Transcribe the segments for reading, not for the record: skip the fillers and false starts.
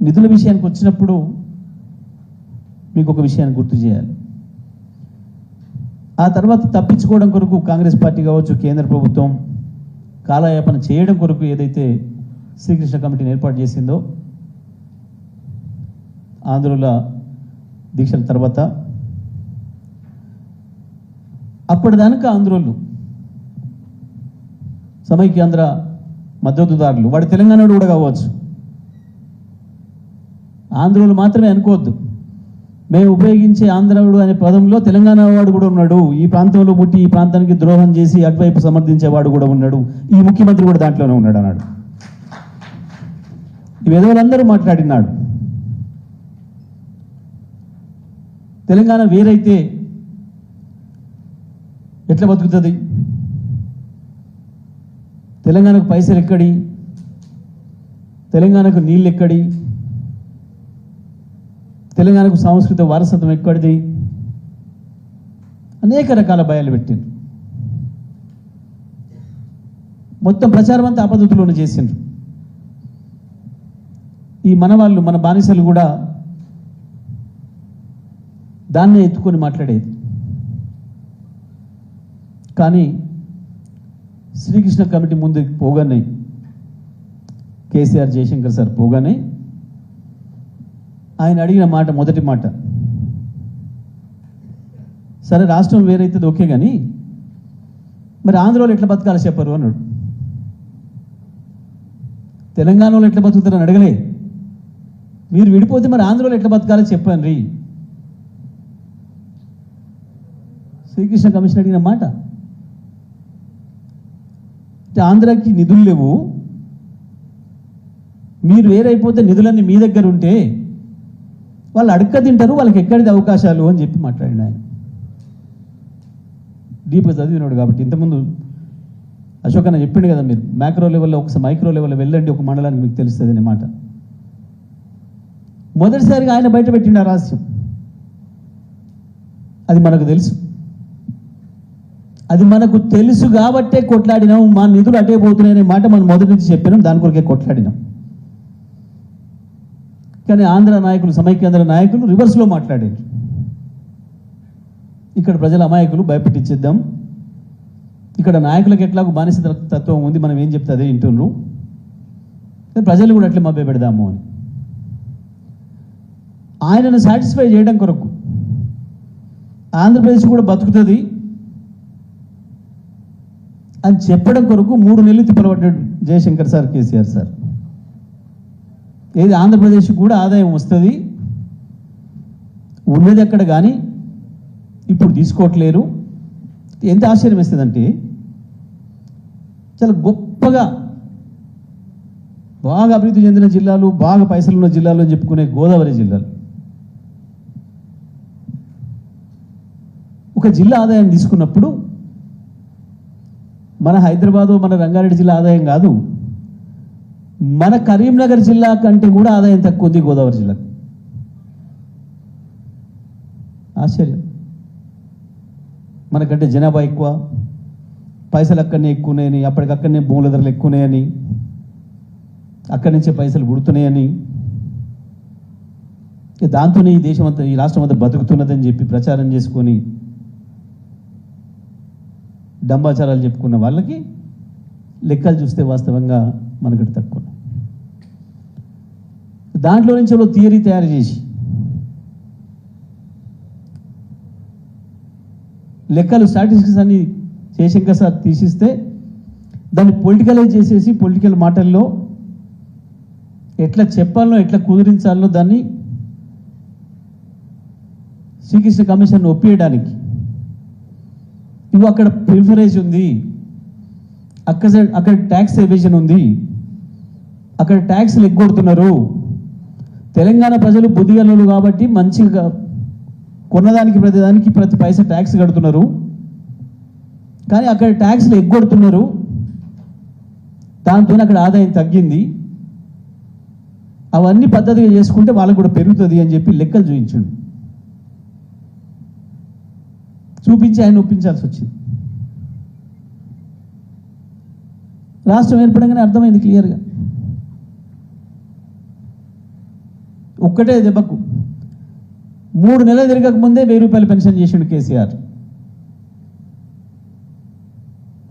నిధుల విషయానికి వచ్చినప్పుడు మీకు ఒక విషయాన్ని గుర్తు చేయాలి. ఆ తర్వాత తప్పించుకోవడం కొరకు కాంగ్రెస్ పార్టీ కావచ్చు, కేంద్ర ప్రభుత్వం కాలయాపన చేయడం కొరకు ఏదైతే శ్రీకృష్ణ కమిటీని ఏర్పాటు చేసిందో, ఆంధ్రుల దీక్షల తర్వాత అప్పటిదాకా ఆంధ్రోళ్ళు సమైక్యాంధ్ర మద్దతుదారులు, వాడు తెలంగాణలో కూడా కావచ్చు, ఆంధ్రోళ్ళు మాత్రమే అనుకోవద్దు. మేము ఉపయోగించే ఆంధ్రుడు అనే పదంలో తెలంగాణ వాడు కూడా ఉన్నాడు, ఈ ప్రాంతంలో పుట్టి ఈ ప్రాంతానికి ద్రోహం చేసి అటువైపు సమర్థించేవాడు కూడా ఉన్నాడు, ఈ ముఖ్యమంత్రి కూడా దాంట్లోనే ఉన్నాడు అన్నాడు. ఈ విధవులందరూ మాట్లాడినాడు. తెలంగాణ వేరైతే ఎట్లా బతుకుతుంది, తెలంగాణకు పైసలు ఎక్కడి, తెలంగాణకు నీళ్ళు ఎక్కడి, తెలంగాణకు సాంస్కృతిక వారసత్వం ఎక్కడిది, అనేక రకాల భయాలు పెట్టిండ్రు. మొత్తం ప్రచారం అంతా ఆ పద్ధతిలోనే చేసిండ్రు. ఈ మనవాళ్ళు, మన బానిసలు కూడా దాన్నే ఎత్తుకొని మాట్లాడేది. కానీ శ్రీకృష్ణ కమిటీ ముందుకు పోగానే, కేసీఆర్ జయశంకర్ సార్ పోగానే ఆయన అడిగిన మాట, మొదటి మాట, సరే రాష్ట్రం వేరైతుంది ఓకే, కానీ మరి ఆంధ్రలో ఎట్లా బతకాలో చెప్పరు అన్నాడు. తెలంగాణలో ఎట్లా బతుకుతారని అడగలే, మీరు విడిపోతే మరి ఆంధ్రలో ఎట్లా బతకాలో చెప్పండి. శ్రీకృష్ణ కమిషన్ అడిగిన మాట. ఆంధ్రాకి నిధులు లేవు, మీరు వేరైపోతే నిధులన్నీ మీ దగ్గర ఉంటే వాళ్ళు అడక్క తింటారు, వాళ్ళకి ఎక్కడిది అవకాశాలు అని చెప్పి మాట్లాడిన ఆయన. డీప్గా చదివినాడు కాబట్టి. ఇంతకుముందు అశోక్ అన్న చెప్పిండు కదా, మీరు మ్యాక్రో లెవెల్లో ఒకసారి మైక్రో లెవెల్లో వెళ్ళండి, ఒక మండలానికి మీకు తెలుస్తుంది అనే మాట. మొదటిసారిగా ఆయన బయట పెట్టిండు ఆ రహస్యం. అది మనకు తెలుసు, అది మనకు తెలుసు కాబట్టే కొట్లాడినాం. మా నిధులు అటే పోతున్నాయనే మాట మనం మొదటి నుంచి చెప్పినాం, దాని కొరకే కొట్లాడినాం. కానీ ఆంధ్ర నాయకులు, సమైక్యాంధ్ర నాయకులు రివర్స్లో మాట్లాడారు. ఇక్కడ ప్రజల అమాయకులు, భయపెట్టించేద్దాం, ఇక్కడ నాయకులకు ఎట్లాగో బానిస తత్వం ఉంది, మనం ఏం చెప్తే అదే వింటుండ్రు, ప్రజలు కూడా అట్లా మభ్య పెడదాము అని ఆయనను సాటిస్ఫై చేయడం కొరకు, ఆంధ్రప్రదేశ్ కూడా బతుకుతుంది అని చెప్పడం కొరకు 3 నెలలు తిప్పలబడ్డాడు జయశంకర్ సార్, కేసీఆర్ సార్. ఏది ఆంధ్రప్రదేశ్ కూడా ఆదాయం వస్తుంది, ఉన్నది అక్కడ, కానీ ఇప్పుడు తీసుకోవట్లేరు. ఎంత ఆశ్చర్యం వేస్తుందంటే, చాలా గొప్పగా బాగా అభివృద్ధి చెందిన జిల్లాలు, బాగా పైసలున్న జిల్లాలు అని చెప్పుకునే గోదావరి జిల్లాలు, ఒక జిల్లా ఆదాయం తీసుకున్నప్పుడు మన హైదరాబాదు, మన రంగారెడ్డి జిల్లా ఆదాయం కాదు, మన కరీంనగర్ జిల్లా కంటే కూడా ఆదాయం తక్కువ ఉంది గోదావరి జిల్లాకు. ఆశ్చర్యం. మనకంటే జనాభా ఎక్కువ, పైసలు అక్కడనే ఎక్కువనాయని, అప్పటికక్కడనే భూముల ధరలు ఎక్కువనాయని, అక్కడి నుంచే పైసలు పుడుతున్నాయని, దాంతోనే ఈ దేశం అంతా, ఈ రాష్ట్రం అంతా బతుకుతున్నదని చెప్పి ప్రచారం చేసుకొని డంబాచారాలు చెప్పుకున్న వాళ్ళకి లెక్కలు చూస్తే వాస్తవంగా మనకటి తక్కువ. దాంట్లో నుంచి వాళ్ళు థియరీ తయారు చేసి లెక్కలు, స్టాటిస్టిక్స్ అన్ని జయశంకర్ సార్ తీసిస్తే దాన్ని పొలిటికలైజ్ చేసేసి, పొలిటికల్ మాటల్లో ఎట్లా చెప్పాలో, ఎట్లా కుదిరించాలో దాన్ని శ్రీకృష్ణ కమిషన్ ఒప్పియడానికి, ఇవి అక్కడ ప్రిఫరేజ్ ఉంది, అక్కడ ట్యాక్స్ ఎవేజన్ ఉంది, అక్కడ ట్యాక్స్లు ఎగ్గొడుతున్నారు, తెలంగాణ ప్రజలు బుద్ధిగలలు కాబట్టి మంచిగా కొన్నదానికి ప్రతిదానికి ప్రతి పైసా ట్యాక్స్ కడుతున్నారు, కానీ అక్కడ ట్యాక్స్లు ఎగ్గొడుతున్నారు, దాంతో అక్కడ ఆదాయం తగ్గింది, అవన్నీ పద్ధతిగా చేసుకుంటే వాళ్ళకు కూడా పెరుగుతుంది అని చెప్పి లెక్కలు చూపించాడు. చూపించి ఆయన ఒప్పించాల్సి వచ్చింది. రాష్ట్రం ఏర్పడంగానే అర్థమైంది క్లియర్గా. ఒక్కటే దెబ్బకు 3 నెలలు తిరగక ముందే 1000 రూపాయలు పెన్షన్ చేసిండు కేసీఆర్.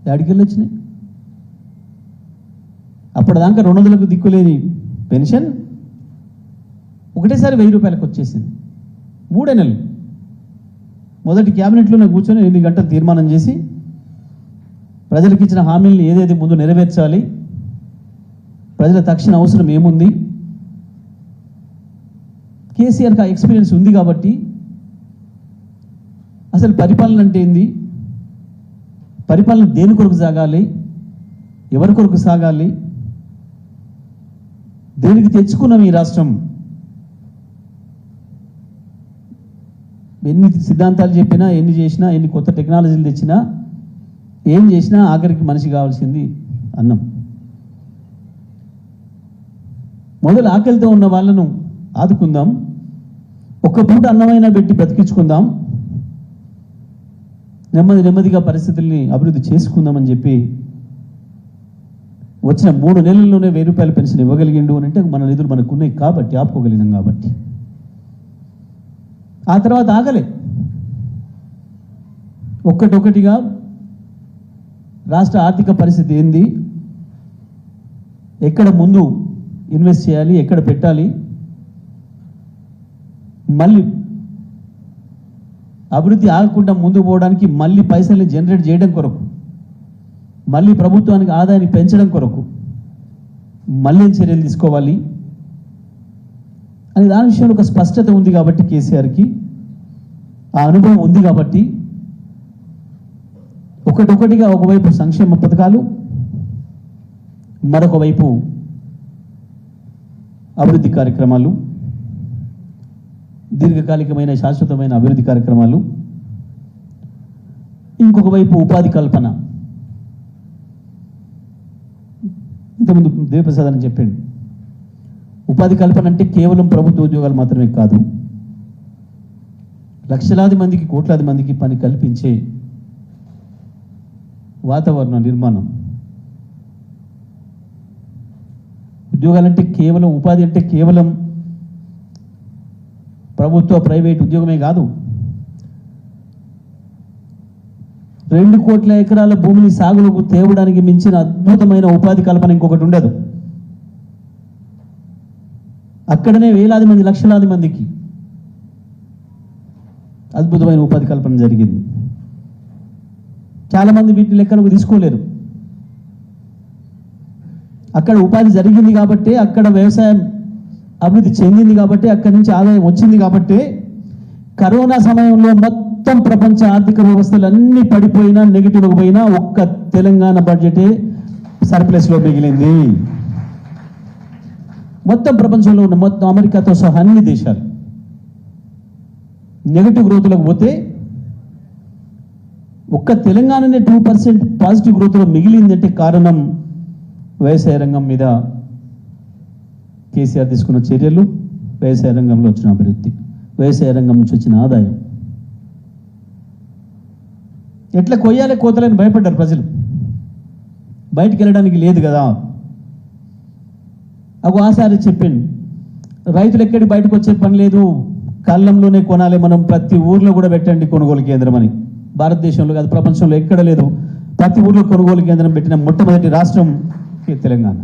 ఎక్కడికెళ్ళి వచ్చినాయి? అప్పటిదాకా 200లకు దిక్కులేని పెన్షన్ ఒకటేసారి 1000 రూపాయలకు వచ్చేసింది. 3 నెలలు మొదటి క్యాబినెట్లోనే కూర్చొని 8 గంటలు తీర్మానం చేసి ప్రజలకు ఇచ్చిన హామీలను ఏదైతే ముందు నెరవేర్చాలి, ప్రజల తక్షణ అవసరం ఏముంది, కేసీఆర్కి ఆ ఎక్స్పీరియన్స్ ఉంది కాబట్టి అసలు పరిపాలన అంటే ఏంది, పరిపాలన దేని కొరకు సాగాలి, ఎవరి కొరకు సాగాలి, దేనికి తెచ్చుకున్నాం ఈ రాష్ట్రం, ఎన్ని సిద్ధాంతాలు చెప్పినా, ఎన్ని చేసినా, ఎన్ని కొత్త టెక్నాలజీలు తెచ్చినా, ఏం చేసినా ఆఖరికి మనిషి కావాల్సింది అన్నం. మొదలు ఆకలితో ఉన్న వాళ్ళను ఆదుకుందాం, ఒక్క పూట అన్నమైనా పెట్టి బ్రతికించుకుందాం, నెమ్మదిగా పరిస్థితుల్ని అభివృద్ధి చేసుకుందామని చెప్పి వచ్చిన 3 నెలల్లోనే 1000 రూపాయల పెన్షన్ ఇవ్వగలిగిండు అని అంటే మన నిధులు మనకున్నాయి కాబట్టి, ఆపుకోగలిగినాం కాబట్టి. ఆ తర్వాత ఆగలే, ఒక్కటొక్కటిగా రాష్ట్ర ఆర్థిక పరిస్థితి ఏంది, ఎక్కడ ముందు ఇన్వెస్ట్ చేయాలి, ఎక్కడ పెట్టాలి, మళ్ళీ అభివృద్ధి ఆగకుండా ముందుకు పోవడానికి మళ్ళీ పైసల్ని జనరేట్ చేయడం కొరకు, మళ్ళీ ప్రభుత్వానికి ఆదాయాన్ని పెంచడం కొరకు మళ్ళీ చర్యలు తీసుకోవాలి అని దాని విషయంలో ఒక స్పష్టత ఉంది కాబట్టి, కేసీఆర్కి ఆ అనుభవం ఉంది కాబట్టి ఒకటొకటిగా ఒకవైపు సంక్షేమ పథకాలు, మరొక వైపు అభివృద్ధి కార్యక్రమాలు, దీర్ఘకాలికమైన శాశ్వతమైన అభివృద్ధి కార్యక్రమాలు, ఇంకొక వైపు ఉపాధి కల్పన. ఇంతకుముందు దేవప్రసాద్ అని చెప్పాడు, ఉపాధి కల్పన అంటే కేవలం ప్రభుత్వ ఉద్యోగాలు మాత్రమే కాదు, లక్షలాది మందికి, కోట్లాది మందికి పని కల్పించే వాతావరణ నిర్మాణం. ఉద్యోగాలంటే కేవలం, ఉపాధి అంటే కేవలం ప్రభుత్వ ప్రైవేట్ ఉద్యోగమే కాదు, 2 కోట్ల ఎకరాల భూమిని సాగులకు తేవడానికి మించిన అద్భుతమైన ఉపాధి కల్పన ఇంకొకటి ఉండదు. అక్కడనే వేలాది మంది, లక్షలాది మందికి అద్భుతమైన ఉపాధి కల్పన జరిగింది. చాలామంది వీటిని లెక్కలకు తీసుకోలేరు. అక్కడ ఉపాధి జరిగింది కాబట్టి, అక్కడ వ్యవసాయం అభివృద్ధి చెందింది కాబట్టి, అక్కడి నుంచి ఆదాయం వచ్చింది కాబట్టి, కరోనా సమయంలో మొత్తం ప్రపంచ ఆర్థిక వ్యవస్థలు అన్నీ పడిపోయినా, నెగిటివ్గా పోయినా, ఒక్క తెలంగాణ బడ్జెటే సర్ప్లస్లో మిగిలింది. మొత్తం ప్రపంచంలో ఉన్న మొత్తం అమెరికాతో సహా అన్ని దేశాలు నెగిటివ్ గ్రోత్లకు పోతే ఒక్క తెలంగాణనే 2% పాజిటివ్ గ్రోత్లో మిగిలిందంటే కారణం వ్యవసాయ రంగం మీద కేసీఆర్ తీసుకున్న చర్యలు, వ్యవసాయ రంగంలో వచ్చిన అభివృద్ధి, వ్యవసాయ రంగం నుంచి వచ్చిన ఆదాయం. ఎట్లా కొయ్యాలి కోతలని భయపడ్డారు ప్రజలు, బయటికి వెళ్ళడానికి లేదు కదా. ఆసారి చెప్పిండు, రైతులు ఎక్కడికి బయటకు వచ్చే పని లేదు, కళ్ళంలోనే కొనాలి, మనం ప్రతి ఊర్లో కూడా పెట్టండి కొనుగోలు కేంద్రం అని. భారతదేశంలో కాదు, ప్రపంచంలో ఎక్కడ లేదు, ప్రతి ఊర్లో కొనుగోలు కేంద్రం పెట్టిన మొట్టమొదటి రాష్ట్రం తెలంగాణ.